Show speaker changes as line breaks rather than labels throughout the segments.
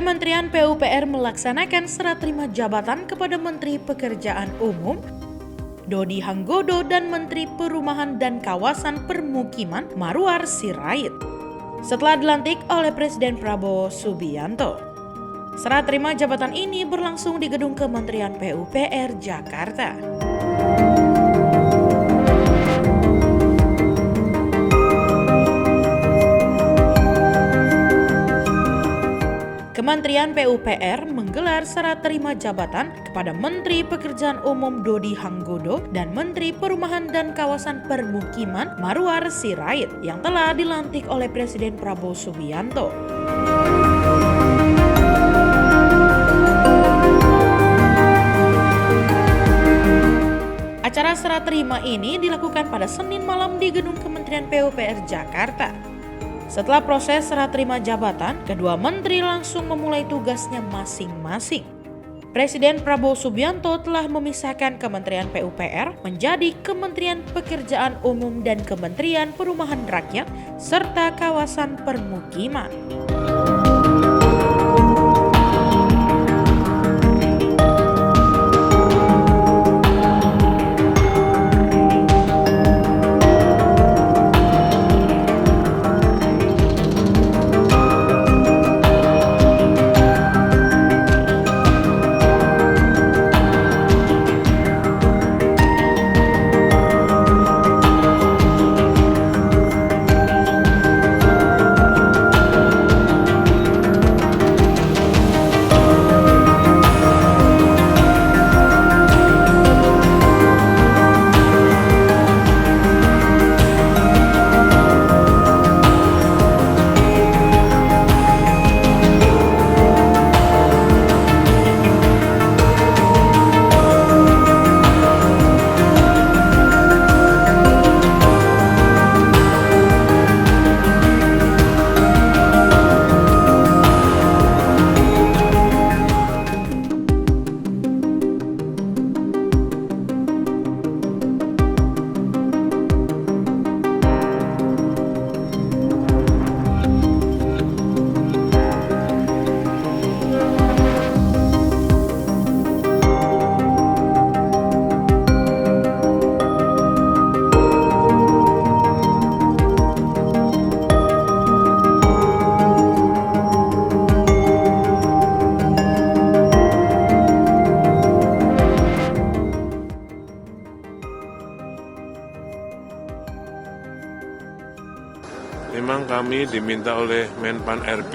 Kementerian PUPR melaksanakan serah terima jabatan kepada Menteri Pekerjaan Umum Dodi Hanggodo dan Menteri Perumahan dan Kawasan Permukiman Marwar Sirait setelah dilantik oleh Presiden Prabowo Subianto. Serah terima jabatan ini berlangsung di Gedung Kementerian PUPR Jakarta. Kementerian PUPR menggelar serah terima jabatan kepada Menteri Pekerjaan Umum Dodi Hanggodo dan Menteri Perumahan dan Kawasan Permukiman Marwar Sirait yang telah dilantik oleh Presiden Prabowo Subianto. Acara serah terima ini dilakukan pada Senin malam di Gedung Kementerian PUPR Jakarta. Setelah proses serah terima jabatan, kedua menteri langsung memulai tugasnya masing-masing. Presiden Prabowo Subianto telah memisahkan Kementerian PUPR menjadi Kementerian Pekerjaan Umum dan Kementerian Perumahan Rakyat serta Kawasan Permukiman.
Memang kami diminta oleh Menpan RB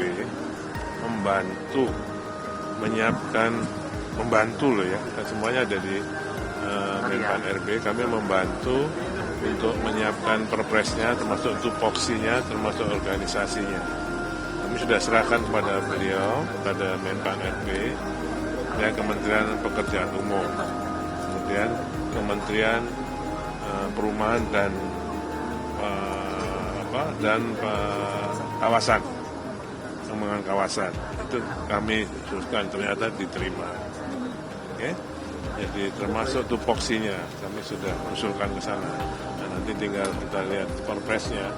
membantu loh ya, semuanya ada di Menpan RB, kami membantu untuk menyiapkan perpresnya, termasuk tupoksinya, termasuk organisasinya. Kami sudah serahkan kepada beliau, kepada Menpan RB, ya Kementerian Pekerjaan Umum, kemudian Kementerian Perumahan dan kawasan, pengembangan kawasan. Itu kami usulkan, ternyata diterima. Oke? Jadi termasuk tupoksinya kami sudah usulkan ke sana. Nah, nanti tinggal kita lihat perpresnya,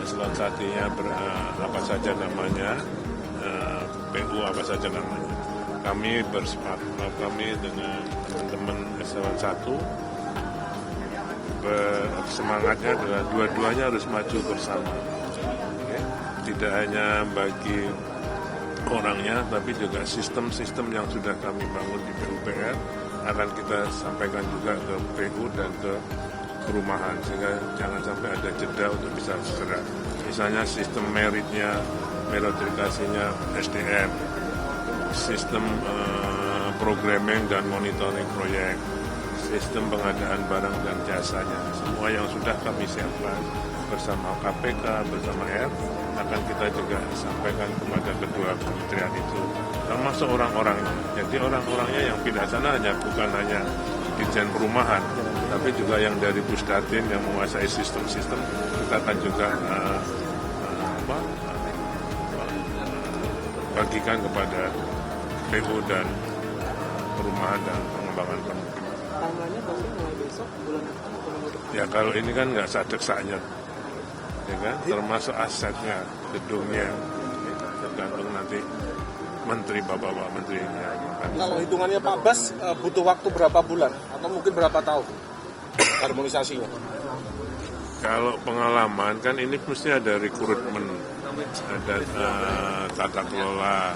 eselon 1-nya apa saja namanya, PU apa saja namanya. Kami bersepakat, kami dengan teman-teman eselon 1 semangatnya adalah dua-duanya harus maju bersama. Okay? Tidak hanya bagi orangnya, tapi juga sistem-sistem yang sudah kami bangun di PUPR akan kita sampaikan juga ke PU dan ke perumahan, sehingga jangan sampai ada jeda untuk bisa segera. Misalnya sistem meritnya, meritokrasinya SDM, sistem programming dan monitoring proyek, sistem pengadaan barang dan jasanya, semua yang sudah kami siapkan bersama KPK, bersama R, akan kita juga sampaikan kepada kedua kementerian itu, termasuk orang-orangnya. Jadi orang-orangnya yang pindah sana bukan hanya Dirjen Perumahan, tapi juga yang dari Pusdatin yang menguasai sistem-sistem, kita akan juga bagikan kepada PU dan Perumahan dan Pengembangan Permukiman.
Timeline-nya pasti mulai besok, bulan depan atau minggu depan?
Ya kalau ini kan nggak sadek-saknya, ya kan? Termasuk asetnya, gedungnya, tergantung nanti menteri bapak-bapak menteri ini.
Kalau hitungannya Pak Bas butuh waktu berapa bulan atau mungkin berapa tahun harmonisasinya?
Kalau pengalaman kan ini mesti ada rekrutmen, ada tata kelola,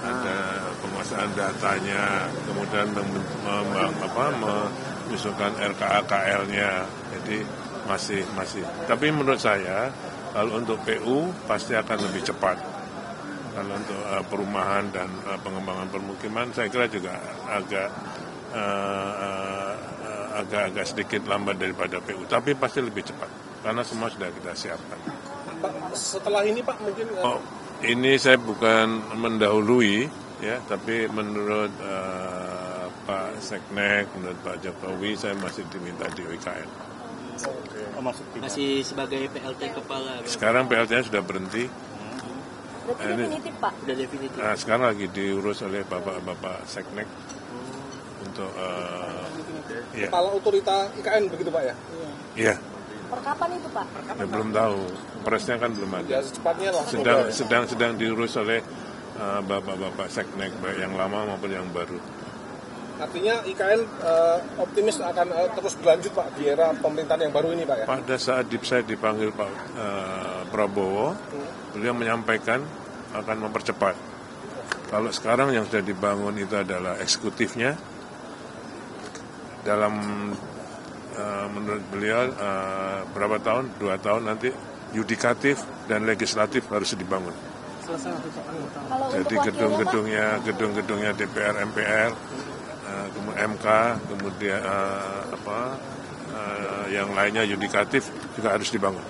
ada penguasaan datanya, kemudian menyusulkan RKA-KL-nya. Jadi masih. Tapi menurut saya kalau untuk PU pasti akan lebih cepat. Kalau untuk perumahan dan pengembangan permukiman saya kira juga agak sedikit lambat daripada PU, tapi pasti lebih cepat karena semua sudah kita siapkan.
Pak, setelah ini Pak mungkin
ini saya bukan mendahului ya, tapi menurut Pak Seknek, menurut Pak Jokowi saya masih diminta di UIKN.
Masih sebagai PLT kepala.
Sekarang PLT-nya sudah berhenti.
Sudah definitif Pak?
Sudah definitif.
Nah, sekarang lagi diurus oleh Bapak Seknek untuk ya.
kepala otorita IKN begitu Pak ya?
Iya.
Per kapan itu Pak?
Ya, belum tahu, presnya kan belum ada.
Ya secepatnya lah.
Sedang diurus oleh Bapak Seknek, baik yang lama maupun yang baru.
Artinya IKN optimis akan terus berlanjut Pak di era pemerintahan yang baru ini Pak ya?
Pada saat saya dipanggil Pak Prabowo, beliau menyampaikan akan mempercepat. Kalau sekarang yang sudah dibangun itu adalah eksekutifnya, dalam menurut beliau berapa tahun? 2 tahun nanti yudikatif dan legislatif harus dibangun.
Kalau
Jadi gedung-gedungnya DPR, MPR, MK, kemudian yang lainnya yudikatif juga harus dibangun.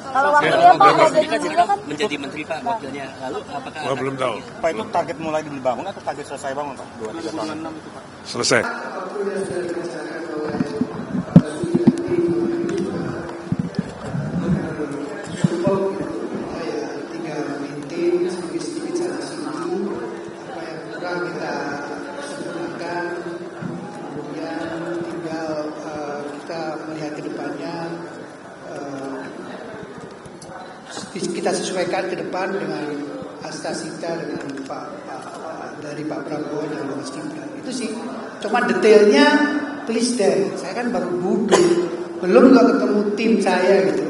Kalau wakilnya Pak mau jadi juga kan?
Menjadi menteri Pak wakilnya. Lalu apakah
Wah, belum tahu.
Pak, itu target mulai dibangun atau target selesai bangun Pak? 2-3 tahun.
Selesai.
Tinggal maintain sedikit-sedikit sana sini, apa yang kurang kita sempurnakan, kemudian tinggal kita melihat ke depannya, kita sesuaikan ke depan dengan asasita dengan dari Pak Prabowo dan Mas Gibran. Itu sih, cuma detailnya please deh, saya kan baru duduk, belum nggak ketemu tim saya gitu.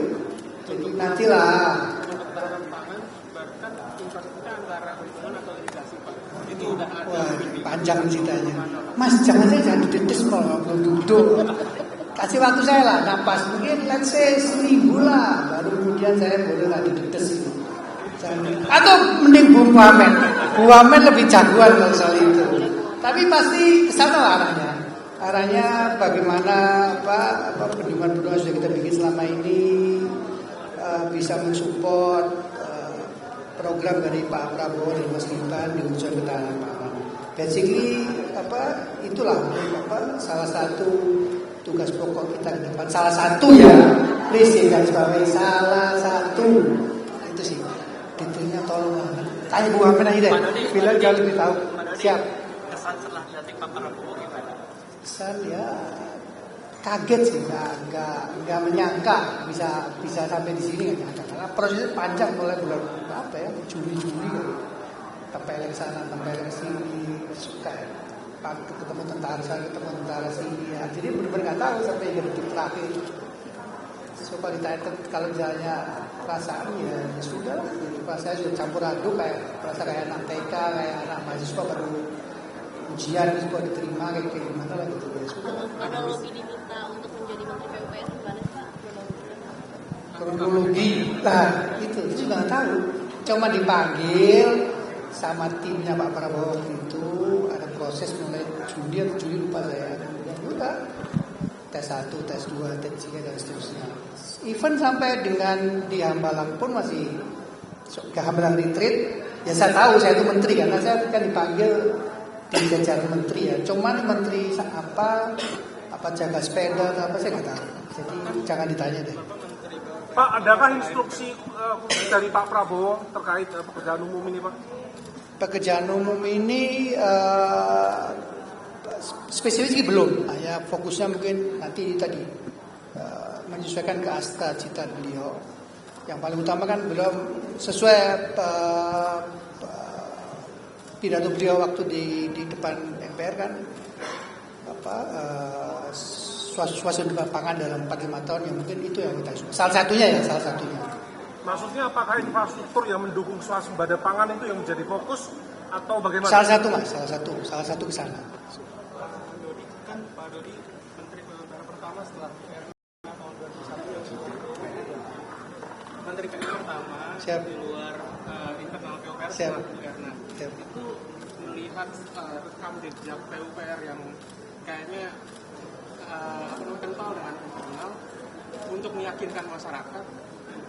Jadi nantilah. Wah, panjang ceritanya. Mas, jangan didedes kalau belum duduk. Kasih waktu saya lah, napas. Mungkin let's say 1000 lah. Baru kemudian saya boleh lah didedes itu. Atau mending Bu Wamen. Bu Wamen lebih jagoan kalau soal itu. Tapi pasti kesana lah arahnya. Arahnya bagaimana bendungan-bendungan sudah kita bikin selama ini bisa mensupport program dari Pak Prabowo dan Mas Gibran di unsur ketahanan pangan. Basically itulah salah satu tugas pokok kita ke depan. Salah satu ya, please ya guys, salah satu itu sih. Detailnya tolong tanya Bu Amin aja deh. Bila jauh lebih tahu. Siap.
kesan setelah dilantik Pak Prabowo gimana?
Kesan ya kaget sih, nggak menyangka bisa sampai di sini, nggak nyangka. Karena prosesnya panjang mulai bulan Juli tempeleng sana tempeleng sini, suka ketemu tentara sana ketemu tentara sini ya. Jadi benar-benar nggak tahu sampai detik terakhir. So kalau ditanya kalau misalnya perasaan ya sudah, saya sudah campur aduk kayak anak TK, kayak anak mahasiswa baru ujian itu kok diterima kayak gimana lah gitu ya sudah.
Kronologi diminta untuk menjadi menteri PUPR gimana Pak?
Kronologi itu juga nggak tahu. Cuma dipanggil sama timnya Pak Prabowo itu ada proses mulai Juli lupa saya. Kemudian juga tes 1, tes 2, tes 3 dan seterusnya. Even sampai dengan di Hambalang pun masih ke Hambalang retreat. Ya saya tahu saya itu menteri karena saya kan dipanggil di jajaran menteri ya. Cuman menteri apa jaga sepeda atau apa saya nggak tahu. Jadi jangan ditanya deh.
Pak, adakah instruksi dari Pak Prabowo terkait pekerjaan umum ini Pak?
Pekerjaan umum ini spesifik belum. Ya fokusnya mungkin nanti tadi menyesuaikan ke asta cita beliau. Yang paling utama kan belum sesuai pidato beliau waktu di depan MPR kan swasembada pangan dalam 45 tahun, yang mungkin itu yang kita salah satunya.
Maksudnya apakah infrastruktur yang mendukung swasembada pangan itu yang menjadi fokus atau bagaimana?
Salah satu ke sana.
Kan Pak Dodi Menteri PUPR pertama setelah tahun 2001. Menteri PUPR pertama
Siap.
di luar internal PUPR
Siap.
setelah Erna.
Siap.
Itu melihat rekam jejak PUPR yang kayaknya kental dengan internal untuk meyakinkan masyarakat.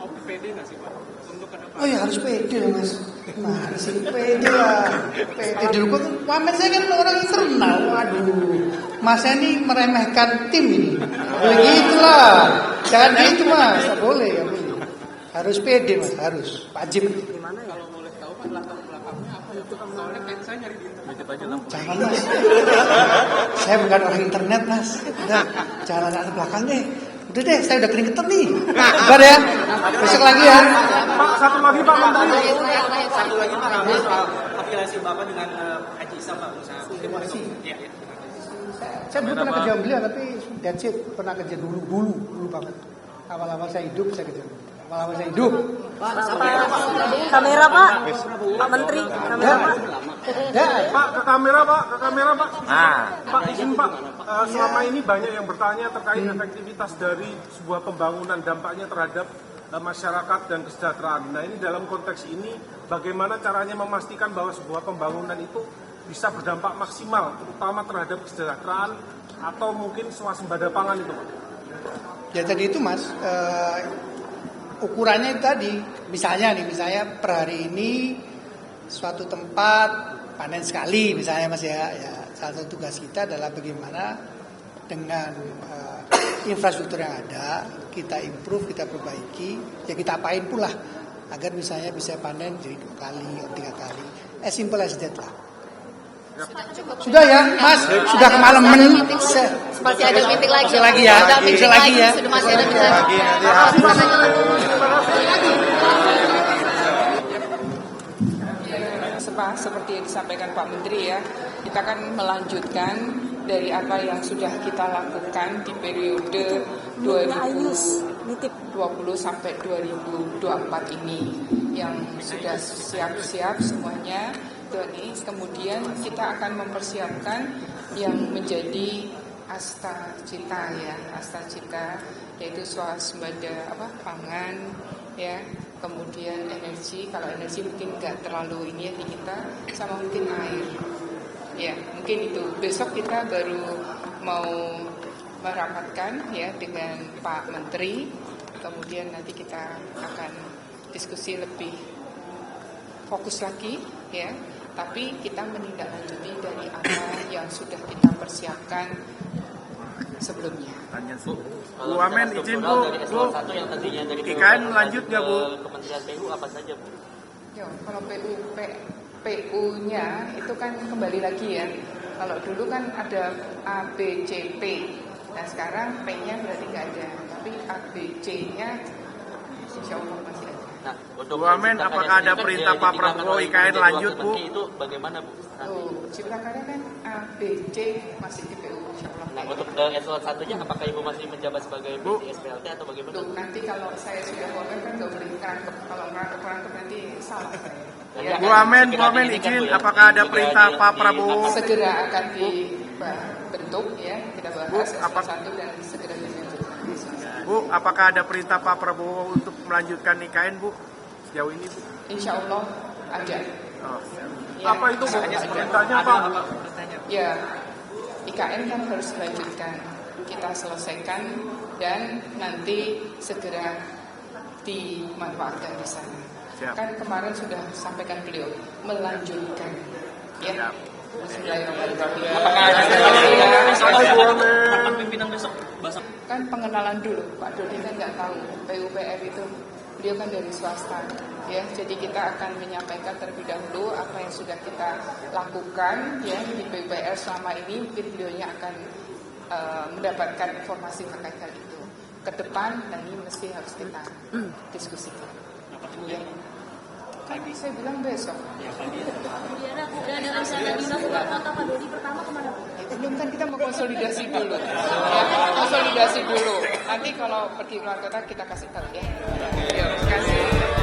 PD nggak sih Pak untuk ke depan?
Oh ya harus pede lah Mas. Harus pede lah. Pede dulu kan. Wamen saya kan orang internal. Waduh. Mas ini meremehkan tim ini. Boleh gitu lah. Jangan gitu Mas. Tak boleh. Harus pede Mas. Harus. Wajib.
Gimana ya? Kalau boleh tahu Pak latar belakangnya apa ya? Soalnya kayak saya nyari di internet.
Jangan Mas. Saya bukan orang internet Mas. Udah. Jangan latar belakang deh. Udah deh, saya udah keringetan nih. Enggak ya? Besok lagi ya.
Pak, satu lagi Pak Menteri.
Satu lagi Pak Ramli soal afiliasi Bapak dengan Haji Isa Pak Musa. Iya.
Saya belum pernah kerja beliau, tapi that's it. Pernah kerja dulu banget. Awal-awal saya hidup, saya kerja dulu. Awal-awal saya hidup.
Kamera Pak, Pak Menteri, kamera Pak.
Pak, ke kamera Pak. Pak, izin Pak. Selama ini banyak yang bertanya terkait efektivitas dari sebuah pembangunan, dampaknya terhadap masyarakat dan kesejahteraan. Nah, ini dalam konteks ini bagaimana caranya memastikan bahwa sebuah pembangunan itu bisa berdampak maksimal, terutama terhadap kesejahteraan atau mungkin swasembada pangan itu Pak?
Ya tadi itu Mas, ukurannya tadi, misalnya per hari ini suatu tempat panen sekali misalnya Mas ya salah satu tugas kita adalah bagaimana dengan infrastruktur yang ada kita improve, kita perbaiki, ya kita apain pula agar misalnya bisa panen jadi 2 kali atau 3 kali, as simple as that lah. Sudah ya Mas, sudah kemalaman.
Masih ada meeting lagi.
Masih lagi ya.
Sudah
lagi ya.
Sudah masih ada meeting lagi.
Seperti yang disampaikan Pak Menteri ya, kita kan melanjutkan dari apa yang sudah kita lakukan di periode 2020 sampai 2024 ini yang sudah siap-siap semuanya. Kemudian kita akan mempersiapkan yang menjadi asta cita yaitu swasembada pangan ya. Kemudian energi, kalau energi mungkin nggak terlalu ini ya di kita, sama mungkin air. Ya, mungkin itu. Besok kita baru mau merapatkan ya dengan Pak Menteri. Kemudian nanti kita akan diskusi lebih fokus lagi ya. Tapi kita menindaklanjuti dari apa yang sudah kita persiapkan sebelumnya.
Bu Wamen izin Bu,
yang tadinya dari
IKN lanjut nggak Bu?
Kementerian PU apa saja Bu?
Ya, kalau PU-nya itu kan kembali lagi ya. Kalau dulu kan ada A, B, C, P. Nah sekarang P-nya berarti nggak ada, tapi A, B, C-nya insya Allah masih ada.
Nah, untuk
Bu Wamen, apakah ada perintah Pak Prabowo IKN lanjut Bu?
Itu bagaimana Bu?
Cipta Karya kan A, B, C masih di PU insya Allah.
Nah, untuk eselon 1-nya apakah Ibu masih menjabat sebagai SPLT atau bagaimana?
Nanti kalau saya sudah komen kan nggak boleh kerangkep. Kalau kerangkep nanti salah.
Bu Wamen izin, apakah ada perintah Pak Prabowo?
Segera akan dibentuk ya, kita bahas eselon 1 dan segera dilanjutkan.
Bu, apakah ada perintah Pak Prabowo untuk melanjutkan IKN Bu? Sejauh ini Bu?
Insya Allah ada.
Ya.
Apa itu Bu? Perintahnya Pak?
Ya, IKN kan harus dilanjutkan. Kita selesaikan dan nanti segera dimanfaatkan di sana.
Siap.
Kan kemarin sudah sampaikan beliau melanjutkan. Ya. Bismillahirrahmanirrahim.
Apakah ada pimpinan besok?
Kan pengenalan dulu, Pak Dodi kan nggak tahu PUPR itu, beliau kan dari swasta, ya. Jadi kita akan menyampaikan terlebih dahulu apa yang sudah kita lakukan, ya di PUPR selama ini. Mungkin beliaunya akan mendapatkan informasi terkait hal itu. Ke depan, nah ini mesti harus kita diskusikan. Ya. Kan saya bilang besok.
Diana, udah ada rencana dinas luar kota Pak Dodi pertama kemana Bu?
Belum, kan kita mau konsolidasi dulu. Ya, konsolidasi dulu. Nanti kalau pergi luar kota kita kasih tahu ya. Terima kasih.